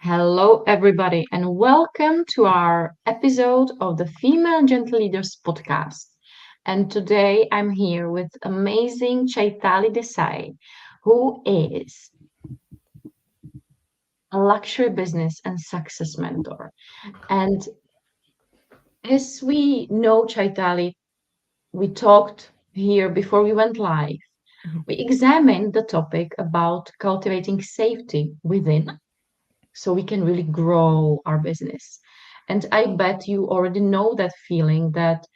Hello, everybody, and welcome to our episode of the Female Gentle Leaders podcast. And today I'm here with amazing Chaitali Desai, who is a luxury business and success mentor. And as we know, Chaitali, we talked here before we went live. We examined the topic about cultivating safety within so we can really grow our business. And I bet you already know that feeling that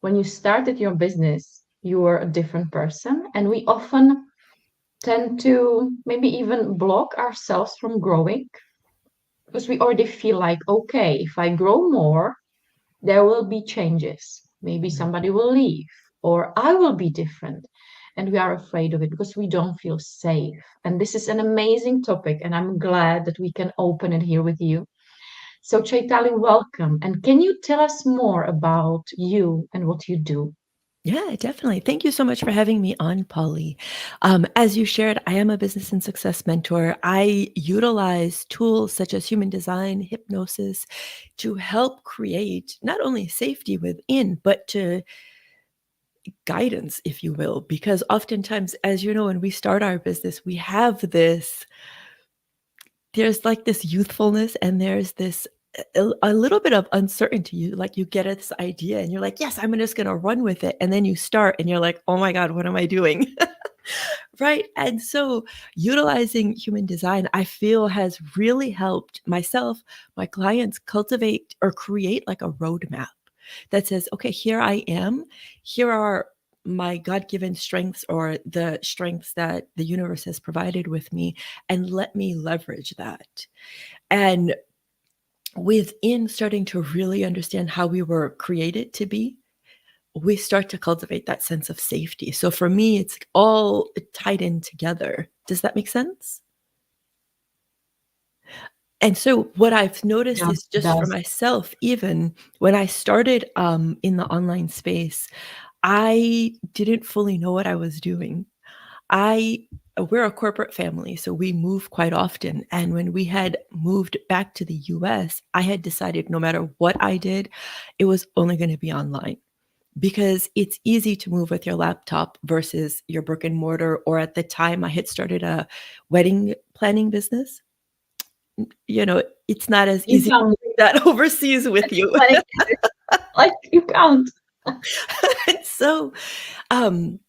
when you started your business, you were a different person. And we often tend to maybe even block ourselves from growing because we already feel like, okay, if I grow more, there will be changes. Maybe somebody will leave or I will be different. And we are afraid of it because we don't feel safe. And this is an amazing topic. And I'm glad that we can open it here with you. So, Chaitali, welcome. And can you tell us more about you and what you do? Yeah, definitely. Thank you so much for having me on, Polly. As you shared, I am a business and success mentor. I utilize tools such as human design, hypnosis to help create not only safety within, but to guidance, if you will, because oftentimes, as you know, when we start our business, we have there's like this youthfulness and there's this a little bit of uncertainty. You get this idea and you're like, yes, I'm just going to run with it. And then you start and you're like, oh my God, what am I doing? Right. And so utilizing human design, I feel has really helped myself, my clients cultivate or create like a roadmap that says, okay, here I am. Here are my God-given strengths or the strengths that the universe has provided with me, and let me leverage that. And within starting to really understand how we were created to be, we start to cultivate that sense of safety. So for me, it's all tied in together. Does that make sense? And so what I've noticed Yes, is it just for does. myself, even when I started in the online space, I didn't fully know what I was doing. I We're a corporate family, so we move quite often. And when we had moved back to the US, I had decided no matter what I did, it was only going to be online because it's easy to move with your laptop versus your brick and mortar. Or at the time, I had started a wedding planning business. It's not as You easy to can't bring that overseas with you. like, like you can't. And so, um,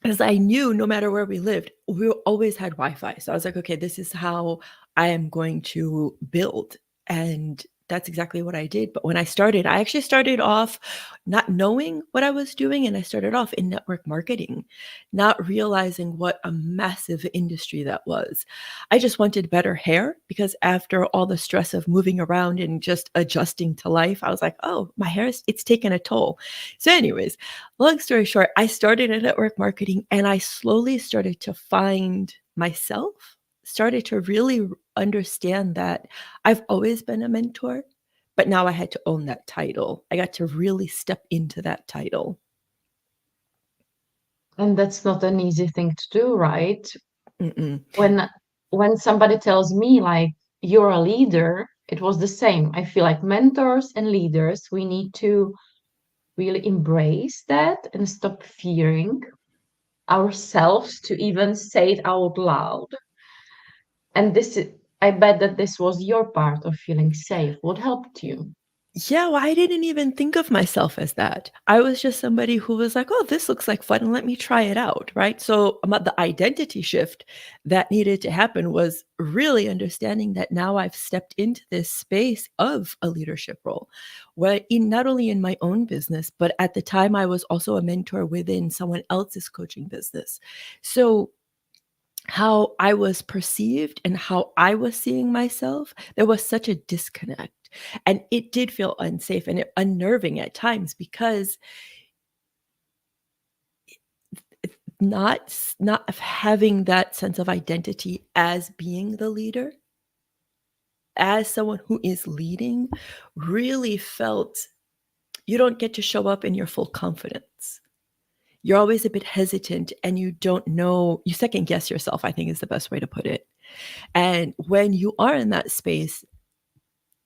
as I knew no matter where we lived, we always had Wi-Fi. So I was like, okay, this is how I am going to build. And that's exactly what I did. But when I actually started off not knowing what I was doing. And I started off in network marketing, not realizing what a massive industry that was. I just wanted better hair because after all the stress of moving around and just adjusting to life, I was like, oh, my hair it's taken a toll. So anyways, long story short, I started in network marketing and I slowly started to find myself, started to really understand that I've always been a mentor, but now I had to own that title. I got to really step into that title. And that's not an easy thing to do, right? Mm-mm. When when somebody tells me like you're a leader, it was the same. I feel like mentors and leaders, we need to really embrace that and stop fearing ourselves to even say it out loud. And this is, I bet that this was your part of feeling safe. What helped you? Yeah, well, I didn't even think of myself as that. I was just somebody who was like, "Oh, this looks like fun, let me try it out," right? So, the identity shift that needed to happen was really understanding that now I've stepped into this space of a leadership role, where in not only in my own business, but at the time I was also a mentor within someone else's coaching business. So, how I was perceived and how I was seeing myself, there was such a disconnect. And it did feel unsafe and unnerving at times because not having that sense of identity as being the leader, as someone who is leading, really felt you don't get to show up in your full confidence. You're always a bit hesitant and you don't know, you second guess yourself, I think is the best way to put it. And when you are in that space,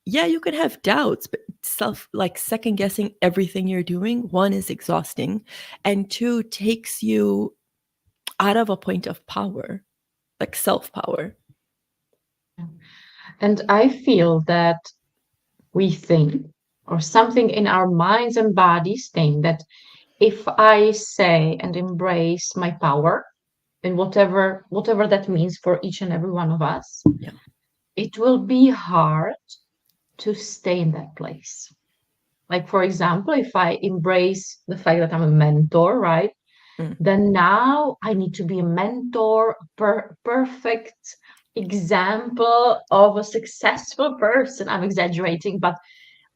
yeah, you can have doubts, but like second guessing everything you're doing, one, is exhausting, and two, takes you out of a point of power, like self power. And I feel that we think, or something in our minds and bodies think, that if I say and embrace my power, and whatever that means for each and every one of us, Yeah. it will be hard to stay in that place. Like, for example, if I embrace the fact that I'm a mentor, right? Mm. Then now I need to be a mentor, perfect example of a successful person. I'm exaggerating, but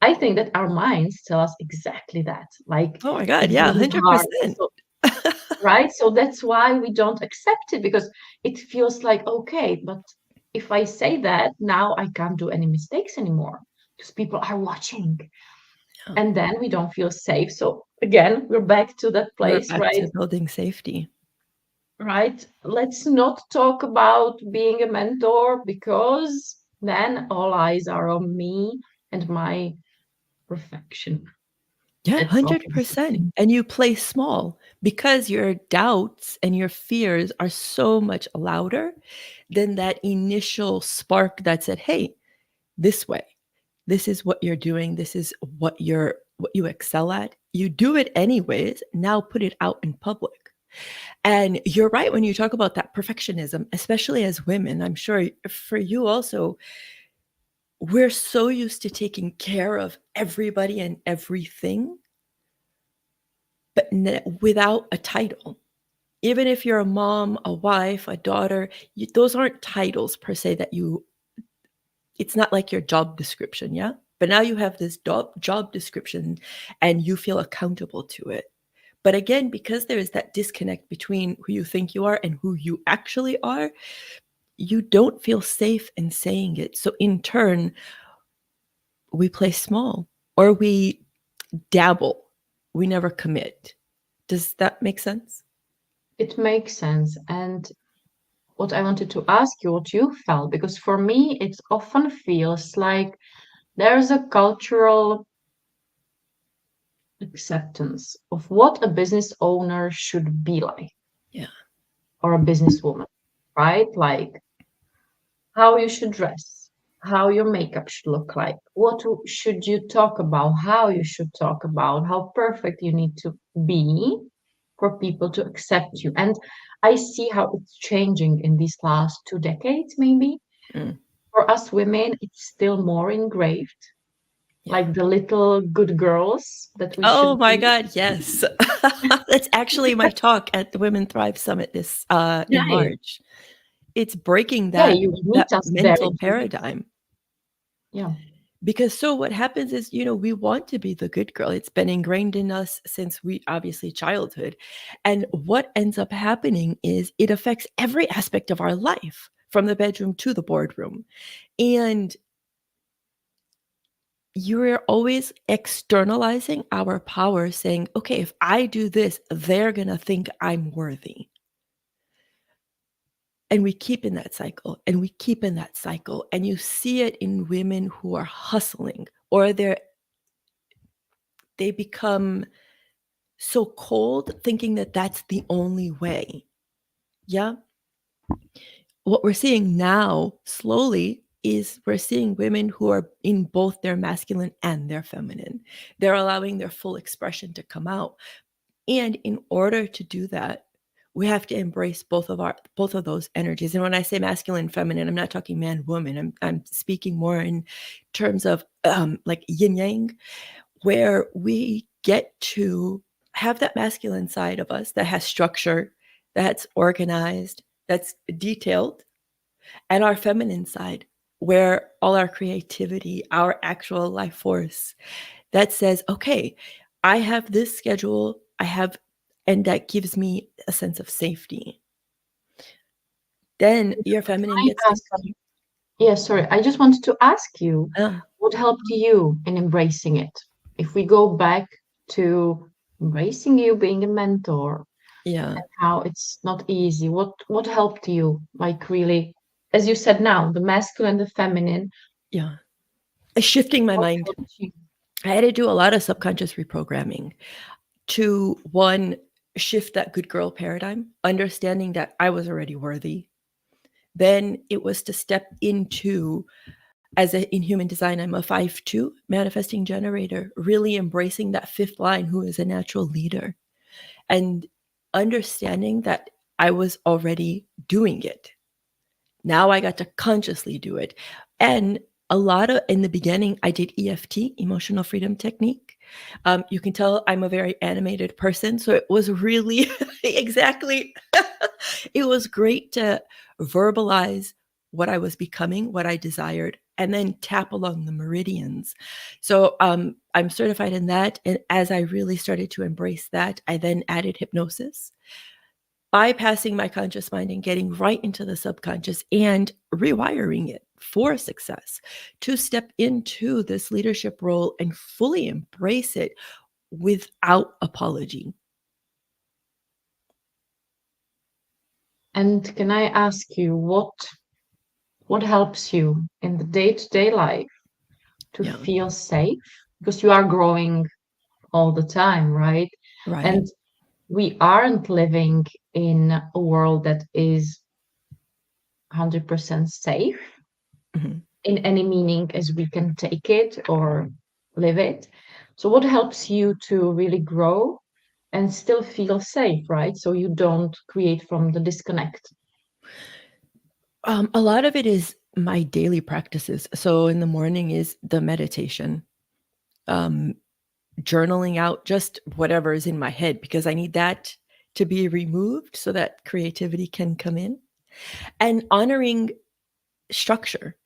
I think that our minds tell us exactly that. Like, Oh my God. it's Yeah. gonna be hard. 100%. So, right? So that's why we don't accept it, because it feels like, okay, but if I say that, now I can't do any mistakes anymore because people are watching. Yeah. And then we don't feel safe. So again, we're back to that We're place, back right? to building safety. Right? Let's not talk about being a mentor, because then all eyes are on me and my perfection. Yeah, That's often 100%. something. And you play small because your doubts and your fears are so much louder than that initial spark that said, "Hey, this way. This is what you're doing. This is what you excel at. You do it anyways. Now put it out in public." And you're right when you talk about that perfectionism, especially as women. I'm sure for you also, we're so used to taking care of everybody and everything, but without a title. Even if you're a mom, a wife, a daughter, those aren't titles per se that you, it's not like your job description, yeah? But now you have this job description and you feel accountable to it. But again, because there is that disconnect between who you think you are and who you actually are, you don't feel safe in saying it. So in turn, we play small or we dabble. We never commit. Does that make sense? It makes sense. And what I wanted to ask you, what you felt, because for me, it often feels like there's a cultural acceptance of what a business owner should be like, Yeah. or a businesswoman, right? Like how you should dress, how your makeup should look like, should you talk about, how you should talk about, how perfect you need to be for people to accept you. And I see how it's changing in these last 2 decades, maybe. Mm, For us women, it's still more engraved, yeah. like the little good girls that we Oh should my be. God, yes. That's actually my talk at the Women Thrive Summit this in Yeah, March. It's breaking yeah, that you that meet us there mental in 2 weeks. paradigm. Yeah. Because so what happens is, we want to be the good girl. It's been ingrained in us since we obviously childhood. And what ends up happening is it affects every aspect of our life, from the bedroom to the boardroom. And you're always externalizing our power, saying, okay, if I do this, they're going to think I'm worthy. And we keep in that cycle and we keep in that cycle. And you see it in women who are hustling, or they become so cold, thinking that that's the only way. Yeah. What we're seeing now slowly is we're seeing women who are in both their masculine and their feminine. They're allowing their full expression to come out. And in order to do that, we have to embrace both of those energies. And when I say masculine and feminine, I'm not talking man woman. I'm speaking more in terms of like yin yang, where we get to have that masculine side of us that has structure, that's organized, that's detailed, and our feminine side where all our creativity, our actual life force that says, okay, I have this schedule, and that gives me a sense of safety. Then your feminine I gets to ask come. you, yeah, sorry, I just wanted to ask you, Uh, what helped you in embracing it? If we go back to embracing you being a mentor, yeah. how it's not easy, what helped you, like really? as you said now, the masculine, the feminine. Yeah. Shifting my What mind. helps you? I had to do a lot of subconscious reprogramming to, one, shift that good girl paradigm, understanding that I was already worthy. Then it was to step into, in human design, I'm a 5-2 manifesting generator, really embracing that fifth line, who is a natural leader, and understanding that I was already doing it. Now I got to consciously do it. And a lot of, in the beginning, I did EFT, emotional freedom technique. You can tell I'm a very animated person. So it was really exactly, it was great to verbalize what I was becoming, what I desired, and then tap along the meridians. So I'm certified in that. And as I really started to embrace that, I then added hypnosis, bypassing my conscious mind and getting right into the subconscious and rewiring it for success, to step into this leadership role and fully embrace it without apology. And can I ask you what helps you in the day-to-day life to Yeah. feel safe? Because you are growing all the time, right? Right. And we aren't living in a world that is 100% safe Mhm. in any meaning as we can take it or live it. So, what helps you to really grow and still feel safe, right? So you don't create from the disconnect. A lot of it is my daily practices. So in the morning is the meditation, um, journaling out just whatever is in my head, because I need that to be removed so that creativity can come in, and honoring structure.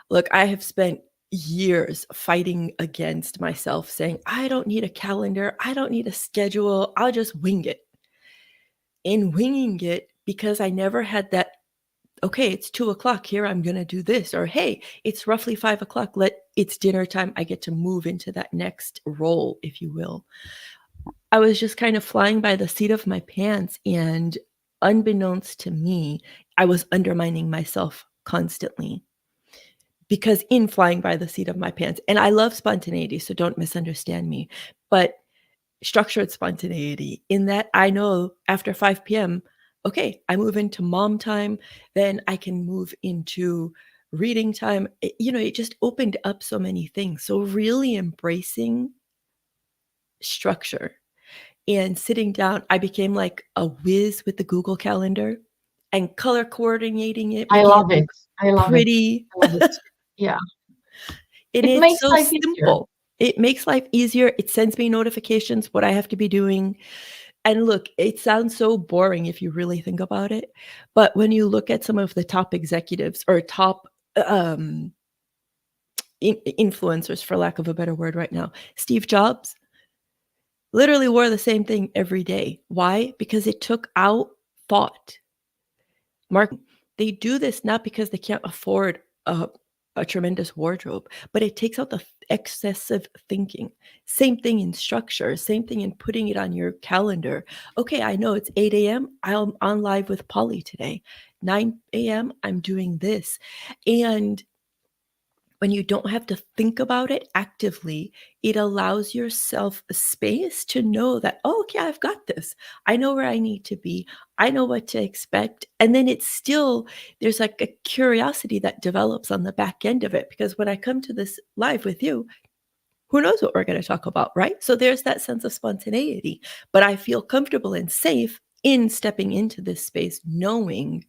Look, I have spent years fighting against myself, saying, I don't need a calendar, I don't need a schedule, I'll just wing it. In winging it, because I never had that, okay, it's 2 o'clock here, I'm going to do this. Or, hey, it's roughly 5 o'clock, it's dinner time, I get to move into that next role, if you will. I was just kind of flying by the seat of my pants, and unbeknownst to me, I was undermining myself constantly, because in flying by the seat of my pants, and I love spontaneity, so don't misunderstand me, but structured spontaneity in that I know after 5 p.m., okay, I move into mom time, then I can move into reading time. It just opened up so many things. So really embracing structure and sitting down, I became like a whiz with the Google Calendar and color coordinating it, I making it love look it. I love it. pretty. I love it. Yeah. And It it's makes so life easier. simple. It makes life easier. It sends me notifications, what I have to be doing. And look, it sounds so boring if you really think about it. But when you look at some of the top executives or top um, influencers, for lack of a better word right now, Steve Jobs literally wore the same thing every day. Why? Because it took out thought. Marketing. They do this not because they can't afford a tremendous wardrobe, but it takes out the excessive thinking. Same thing in structure, same thing in putting it on your calendar. Okay, I know it's 8 a.m. I'm on live with Poli today. 9 a.m. I'm doing this. And when you don't have to think about it actively, it allows yourself a space to know that, oh, okay, I've got this. I know where I need to be. I know what to expect. And then it's still, there's like a curiosity that develops on the back end of it. Because when I come to this live with you, who knows what we're going to talk about, right? So there's that sense of spontaneity. But I feel comfortable and safe in stepping into this space, knowing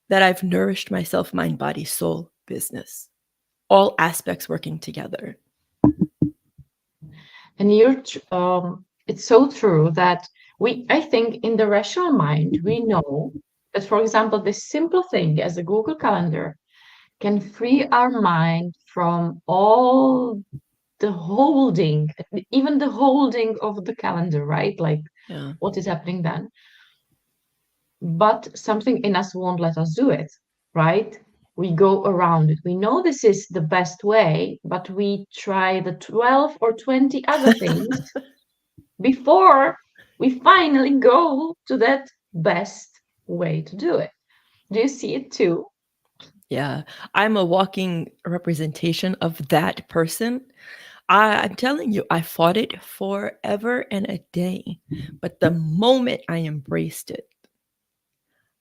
that I've nourished myself, mind, body, soul business, all aspects working together. And it's so true that I think in the rational mind, we know that, for example, this simple thing as a Google Calendar can free our mind from all the holding, even the holding of the calendar, right? Like Yeah. what is happening then? But something in us won't let us do it, right? We go around it. We know this is the best way, but we try the 12 or 20 other things before we finally go to that best way to do it. Do you see it too? Yeah. I'm a walking representation of that person. I'm telling you, I fought it forever and a day. But the moment I embraced it,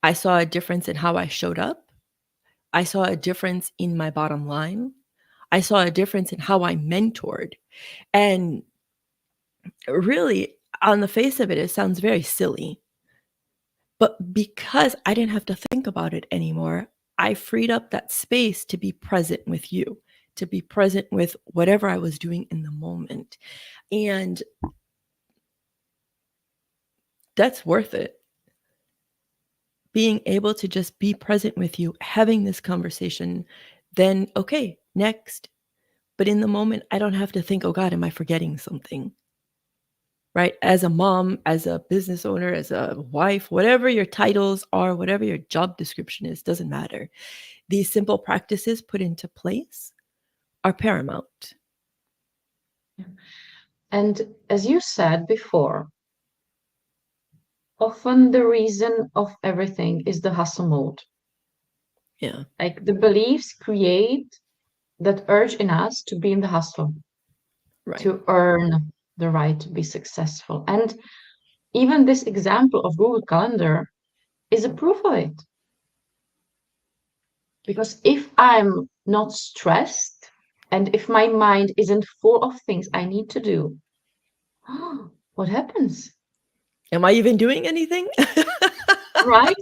I saw a difference in how I showed up. I saw a difference in my bottom line. I saw a difference in how I mentored. And really, on the face of it, it sounds very silly. But because I didn't have to think about it anymore, I freed up that space to be present with you, to be present with whatever I was doing in the moment. And that's worth it. Being able to just be present with you, having this conversation, then, okay, next. But in the moment, I don't have to think, oh God, am I forgetting something? Right? As a mom, as a business owner, as a wife, whatever your titles are, whatever your job description is, doesn't matter. These simple practices put into place are paramount. And as you said before, often the reason of everything is the hustle mode. Yeah. Like the beliefs create that urge in us to be in the hustle, Right. to earn the right to be successful. And even this example of Google Calendar is a proof of it. Because if I'm not stressed and if my mind isn't full of things I need to do, what happens? Am I even doing anything? Right? Right.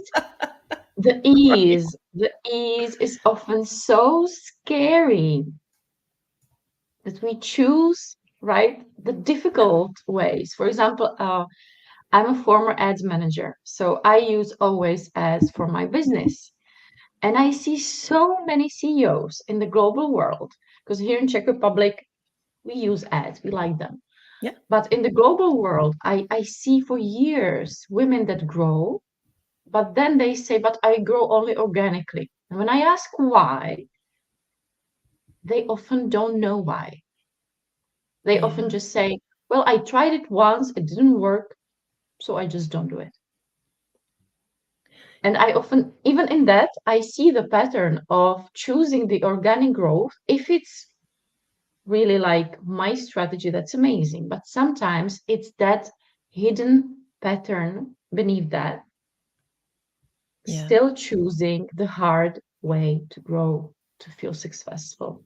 The ease is often so scary that we choose, right, the difficult ways. For example, I'm a former ads manager, so I use always ads for my business. And I see so many CEOs in the global world, because here in Czech Republic, we use ads, we like them. Yeah. But in the global world, I see for years women that grow, but then they say, but I grow only organically. And when I ask why, they often don't know why. They often Yeah. just say, well, I tried it once, it didn't work, so I just don't do it. And I often, even in that, I see the pattern of choosing the organic growth. If it's really like my strategy, that's amazing. But sometimes it's that hidden pattern beneath that, Yeah. still choosing the hard way to grow, to feel successful.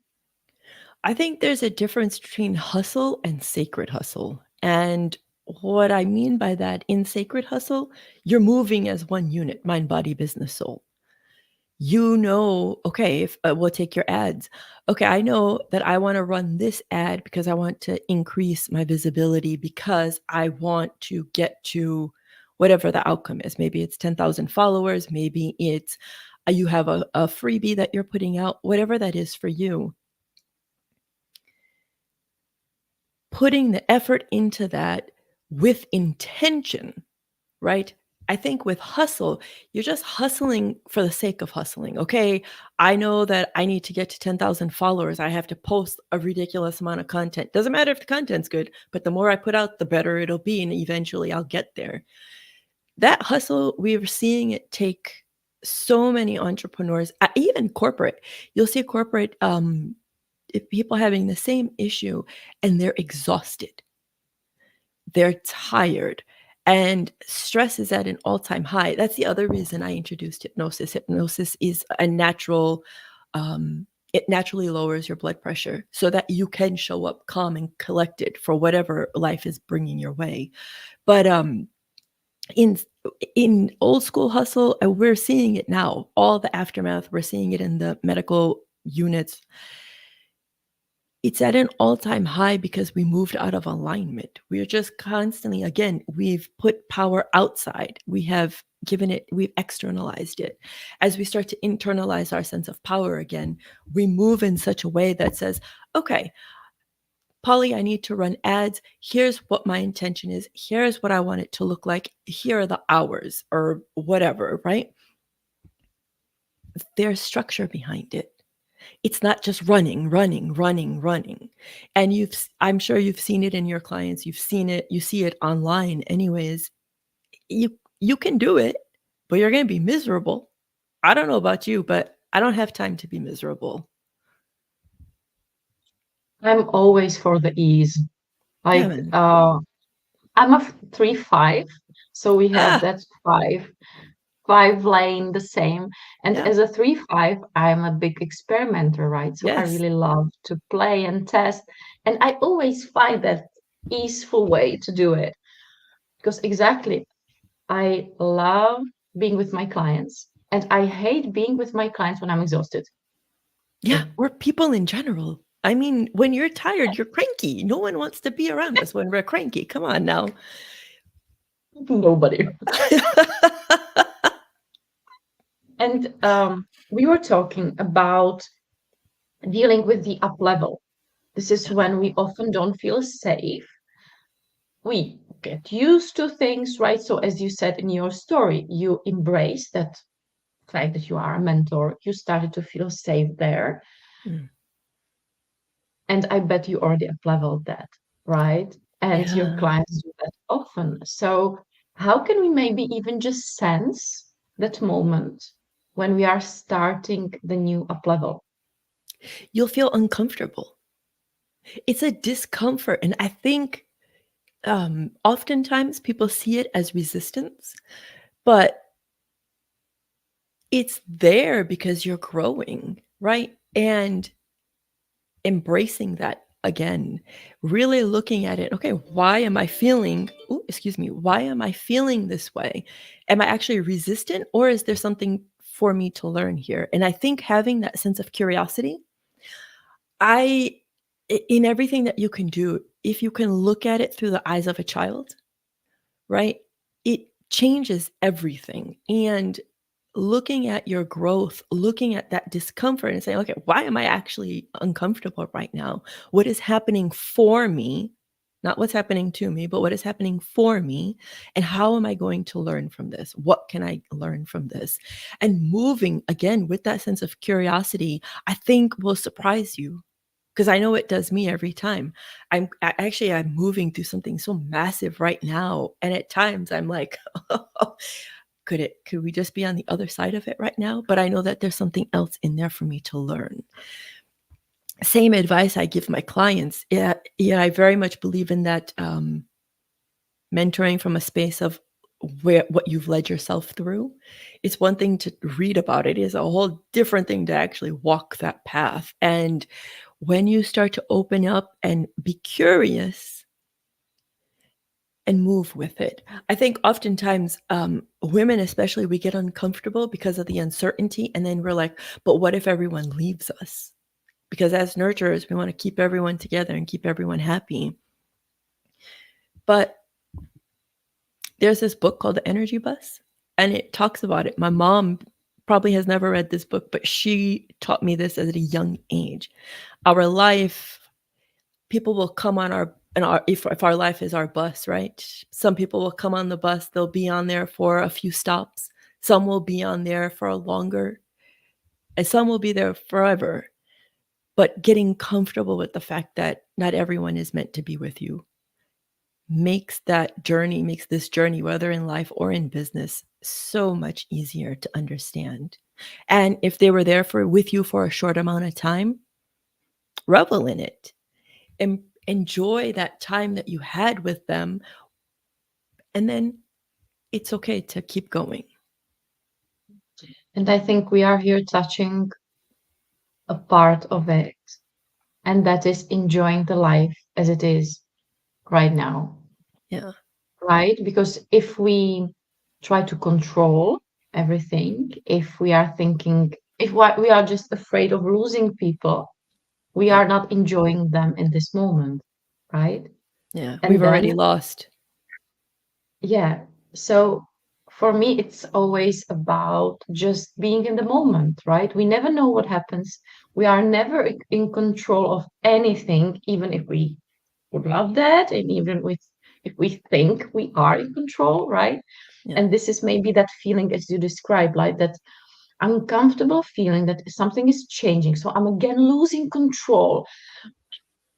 I think there's a difference between hustle and sacred hustle. And what I mean by that, in sacred hustle, you're moving as one unit, mind, body, business, soul. You know, okay, if we'll take your ads. Okay, I know that I want to run this ad because I want to increase my visibility because I want to get to whatever the outcome is. Maybe it's 10,000 followers, maybe it's you have a freebie that you're putting out, whatever that is for you. Putting the effort into that with intention, right? I think with hustle, you're just hustling for the sake of hustling. Okay, I know that I need to get to 10,000 followers. I have to post a ridiculous amount of content. Doesn't matter if the content's good, but the more I put out, the better it'll be. And eventually I'll get there. That hustle, we're seeing it take so many entrepreneurs, even corporate. You'll see corporate if people having the same issue and they're exhausted, they're tired, and stress is at an all-time high. That's the other reason I introduced hypnosis. Hypnosis is a natural, it naturally lowers your blood pressure so that you can show up calm and collected for whatever life is bringing your way. But in old school hustle, we're seeing it now, all the aftermath. We're seeing it in the medical units. It's at an all-time high because we moved out of alignment. We're just constantly, again, we've put power outside. We have given it, we've externalized it. As we start to internalize our sense of power again, we move in such a way that says, okay, Polly, I need to run ads. Here's what my intention is. Here's what I want it to look like. Here are the hours or whatever, right? There's structure behind it. It's not just running. And I'm sure you've seen it in your clients. You've seen it, you see it online anyways. You can do it, but you're going to be miserable. I don't know about you, but I don't have time to be miserable. I'm always for the ease. Yeah, Like, man. I'm a 3-5, so we have Ah, that five lane the same. And yeah. as a 3-5, I'm a big experimenter, right? So I Yes. really love to play and test. And I always find that easeful way to do it. Because exactly, I love being with my clients and I hate being with my clients when I'm exhausted. Yeah, we're people in general. I mean, when you're tired, you're cranky. No one wants to be around us when we're cranky. Come on now. Nobody. And we were talking about dealing with the up level. This is Yeah. when we often don't feel safe. We get used to things, right? So, as you said in your story, you embrace that fact that you are a mentor. You started to feel safe there. Mm. And I bet you already up leveled that, right? And your Yeah. clients do that often. So, how can we maybe even just sense that moment when we are starting the new up level? You'll feel uncomfortable. It's a discomfort. And I think oftentimes people see it as resistance, but it's there because you're growing, right? And embracing that again, really looking at it. Okay, why am I feeling, ooh, excuse me, why am I feeling this way? Am I actually resistant or is there something for me to learn here? And I think having that sense of curiosity, I, in everything that you can do, if you can look at it through the eyes of a child, right? It changes everything. And looking at your growth, looking at that discomfort and saying, okay, why am I actually uncomfortable right now? What is happening for me? Not what's happening to me, but what is happening for me? And how am I going to learn from this? What can I learn from this? And moving again with that sense of curiosity, I think will surprise you because I know it does me every time. I'm moving through something so massive right now, and at times I'm like, could we just be on the other side of it right now? But I know that there's something else in there for me to learn. Same advice I give my clients. Yeah, I very much believe in that mentoring from a space of where what you've led yourself through. It's one thing to read about it, is a whole different thing to actually walk that path. And when you start to open up and be curious and move with it, I think oftentimes women, especially, we get uncomfortable because of the uncertainty. And then we're like, but what if everyone leaves us? Because as nurturers, we want to keep everyone together and keep everyone happy. But there's this book called The Energy Bus, and it talks about it. My mom probably has never read this book, but she taught me this at a young age. Our life, people will come on our, and our, if our life is our bus, right? Some people will come on the bus, they'll be on there for a few stops. Some will be on there for a longer, and some will be there forever. But getting comfortable with the fact that not everyone is meant to be with you makes this journey, whether in life or in business, so much easier to understand. And if they were there for with you for a short amount of time, revel in it and enjoy that time that you had with them. And then it's okay to keep going. And I think we are here touching a part of it, and that is enjoying the life as it is right now, Yeah. right? Because if we try to control everything, if we are thinking, if we are just afraid of losing people, we Yeah. are not enjoying them in this moment, right? Yeah. We've And already then, lost. yeah, so for me, it's always about just being in the moment, right? We never know what happens. We are never in control of anything, even if we would love that, and even with if we think we are in control, right? Yeah. And this is maybe that feeling as you described, like that uncomfortable feeling that something is changing. So I'm again losing control.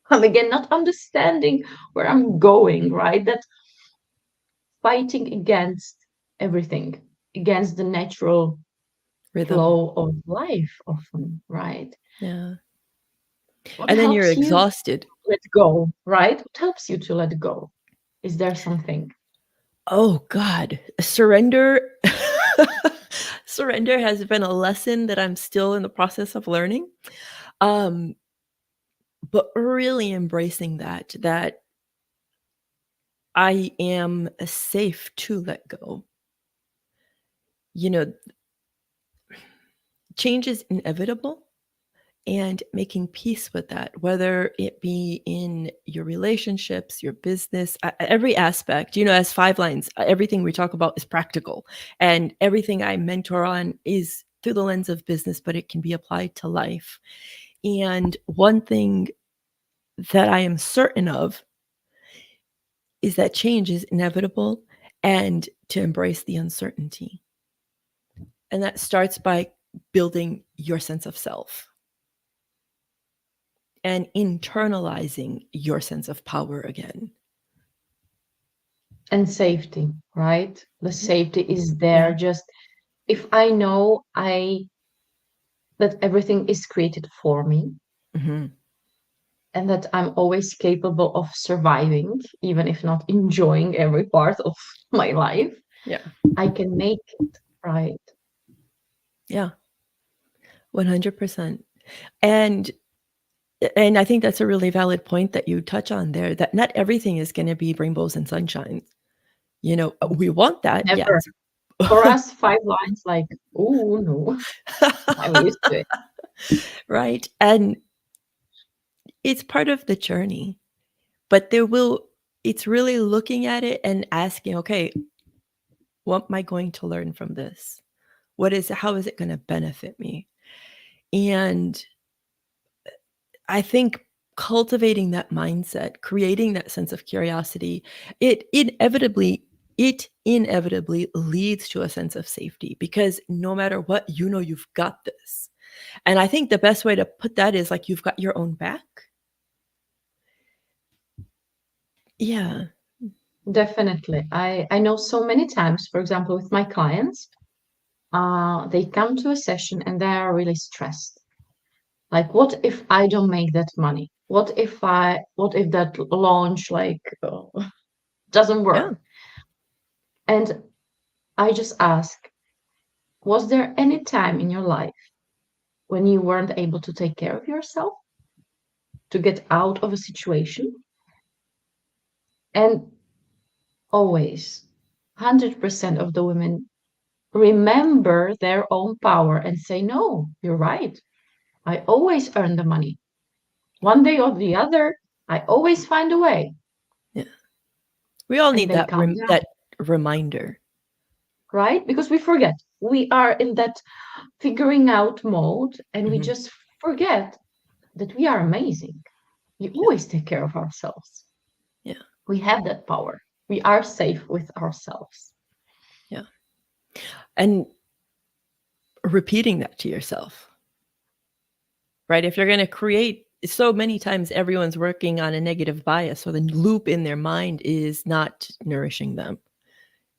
I'm again not understanding where I'm going, right? That fighting against everything, against the natural. Rhythm. flow of life often, right? Yeah. What And then you're helps you exhausted. let go, right? What helps you to let go? Is there something? Oh God, surrender. Surrender has been a lesson that I'm still in the process of learning. Um, but really embracing that I am safe to let go. You know, change is inevitable, and making peace with that, whether it be in your relationships, your business, every aspect, as five lines, everything we talk about is practical. And everything I mentor on is through the lens of business, but it can be applied to life. And one thing that I am certain of is that change is inevitable and to embrace the uncertainty. And that starts by building your sense of self and internalizing your sense of power again. And safety, right? The Mhm. safety is there. Yeah. Just if I know I that everything is created for me Mhm. and that I'm always capable of surviving, even if not enjoying every part of my life, Yeah. I can make it, right? Yeah. 100%. And and I think that's a really valid point that you touch on there, that not everything is going to be rainbows and sunshine. We want that, Never. yes. For us, five lines like, oh no, I'm used to it. Right? And it's part of the journey. But it's really looking at it and asking, okay, what am I going to learn from this? How is it going to benefit me? And I think cultivating that mindset, creating that sense of curiosity, it inevitably leads to a sense of safety, because no matter what, you've got this. And I think the best way to put that is like you've got your own back. Yeah. Definitely. I know so many times, for example, with my clients, they come to a session and they are really stressed. Like, what if I don't make that money? What if that launch doesn't Yeah. work? And I just ask, was there any time in your life when you weren't able to take care of yourself to get out of a situation? And always, 100% of the women remember their own power and say, no, you're right. I always earn the money. One day or the other, I always find a way. Yeah. We all And need they that calm down, that reminder. right? Because we forget. We are in that figuring out mode and we Mhm. just forget that we are amazing. We Yeah. always take care of ourselves. Yeah. We have that power. We are safe with ourselves. Yeah. And repeating that to yourself, right? If you're going to create, so many times everyone's working on a negative bias, so the loop in their mind is not nourishing them.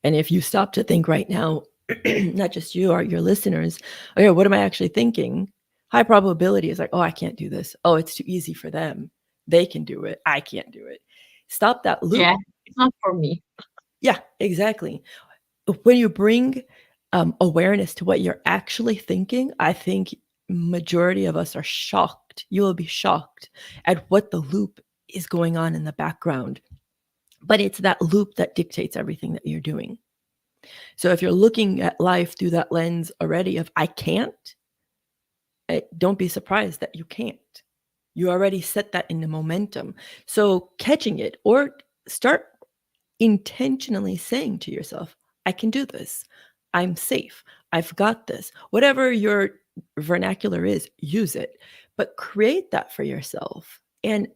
And if you stop to think right now, not just you or your listeners, okay, what am I actually thinking? High probability is like, oh, I can't do this. Oh, it's too easy for them. They can do it. I can't do it. Stop that loop. Yeah, it's not for me. Yeah, exactly. When you bring awareness to what you're actually thinking, I think majority of us are shocked. You will be shocked at what the loop is going on in the background. But it's that loop that dictates everything that you're doing. So if you're looking at life through that lens already of I can't, don't be surprised that you can't. You already set that into momentum. So catching it, or start intentionally saying to yourself, I can do this. I'm safe. I've got this. Whatever your vernacular is, use it, but create that for yourself. And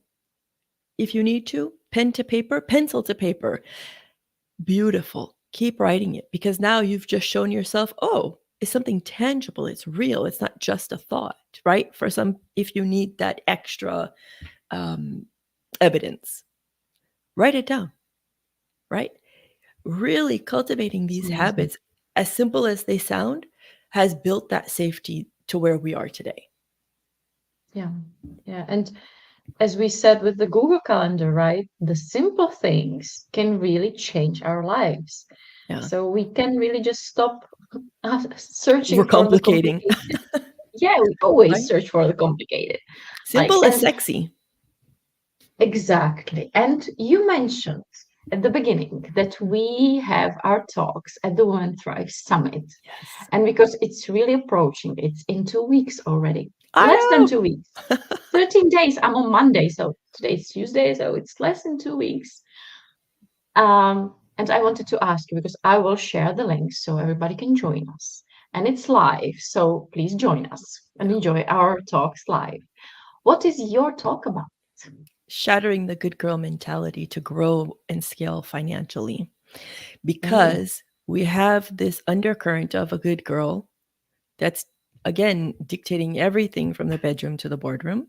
if you need to, pen to paper, pencil to paper, beautiful. Keep writing it, because now you've just shown yourself, oh, it's something tangible. It's real. It's not just a thought, right? For some, if you need that extra um, evidence, write it down, right? Really cultivating It's these amazing. habits, as simple as they sound, has built that safety to where we are today. Yeah. Yeah. And as we said with the Google Calendar, right? The simple things can really change our lives. Yeah. So we can really just stop searching We're for the complicating, complicated. Yeah, we always right? search for the complicated. Like, Simple is and sexy. exactly. And you mentioned at the beginning that we have our talks at the Women Thrive Summit. Yes. And because it's really approaching, it's in 2 weeks already, I less than know. 2 weeks, 13 days. I'm on Monday, so today's Tuesday, so it's less than 2 weeks. And I wanted to ask you because I will share the link so everybody can join us. And it's live, so please join us and enjoy our talks live. What is your talk about? Shattering the good girl mentality to grow and scale financially. Oh, Because we have this undercurrent of a good girl that's, again, dictating everything from the bedroom to the boardroom.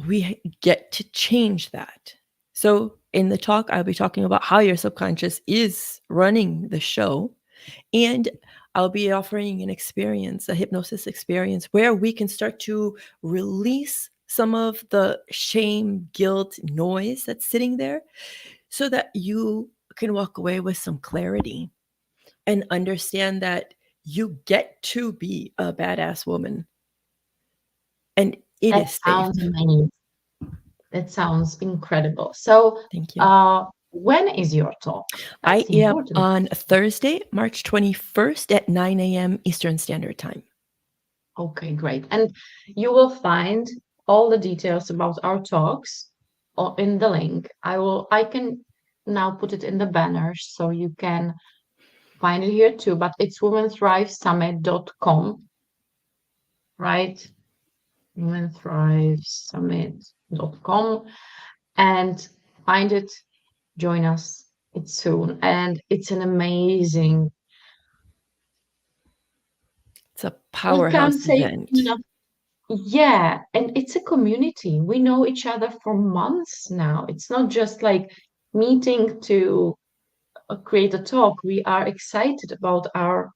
We get to change that. So, in the talk, I'll be talking about how your subconscious is running the show. And I'll be offering an experience, a hypnosis experience, where we can start to release some of the shame, guilt, noise that's sitting there so that you can walk away with some clarity and understand that you get to be a badass woman and it that is safe. sounds amazing. That sounds incredible. So, Thank you. when is your talk? I That's the am important. on Thursday, March 21st at 9 a.m. Eastern Standard Time. Okay, great. And you will find all the details about our talks in the link. I can now put it in the banners so you can find it here too, but it's womenthrivesummit.com, right? Womenthrivesummit.com and find it, join us. It's soon. And it's an amazing, It's a I powerhouse can't say event. enough. Yeah, and it's a community. We know each other for months now. It's not just like meeting to create a talk. We are excited about our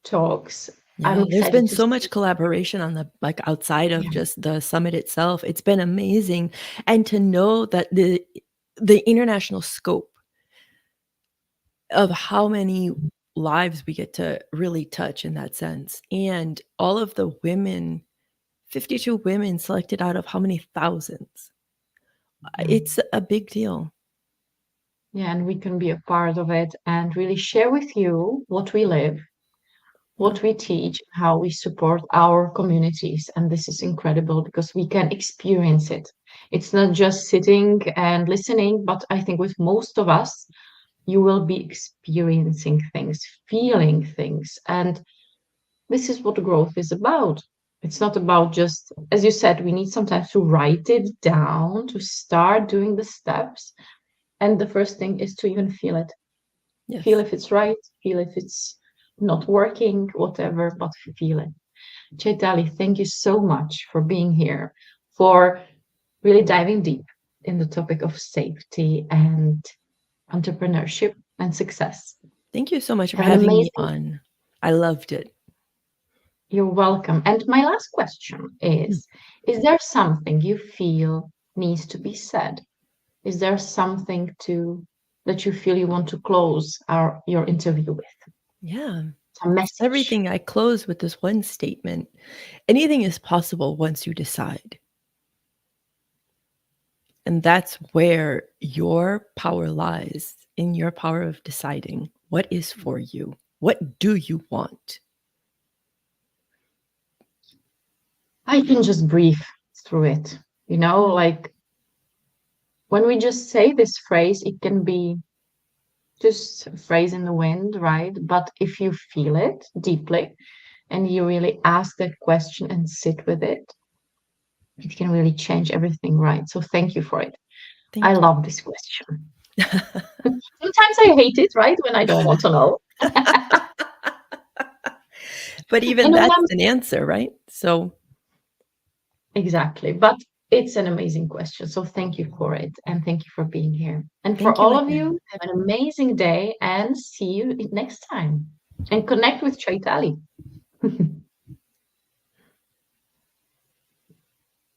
talks. I'm Yeah, there's excited been to so see. much collaboration on the like outside of Yeah, just the summit itself. It's been amazing, and to know that the international scope of how many lives we get to really touch in that sense, and all of the women, 52 women selected out of how many thousands. yeah, It's a big deal. yeah, and we can be a part of it and really share with you what we live, Yeah. what we teach, how we support our communities. And this is incredible because we can experience it. It's not just sitting and listening, but I think with most of us, you will be experiencing things, feeling things. And this is what growth is about. It's not about just, as you said, we need sometimes to write it down, to start doing the steps. And the first thing is to even feel it. Feel Yes. if it's right, feel if it's not working, whatever, but feel it. Chaitali, thank you so much for being here, for really diving deep in the topic of safety and entrepreneurship and success. Thank you so much for Have an having me amazing. on. I loved it. You're welcome. And my last question Hmm. is there something you feel needs to be said? Is there something to that you feel you want to close your interview with? Yeah. Some message. Everything I close with this one statement. Anything is possible once you decide. And that's where your power lies, in your power of deciding what is for you. What do you want? I can just breathe through it. Yeah. Like when we just say this phrase, it can be just a phrase in the wind, right? But if you feel it deeply and you really ask that question and sit with it can really change everything, right? So thank you for it. I Thank love this question. Sometimes I hate it, right? When I don't want to know. But even And when that's I'm an answer, right? So exactly, but it's an amazing question. So thank you for it. And thank you for being here. And for thank you all of again. you, have an amazing day and see you next time. and connect with Chaitali.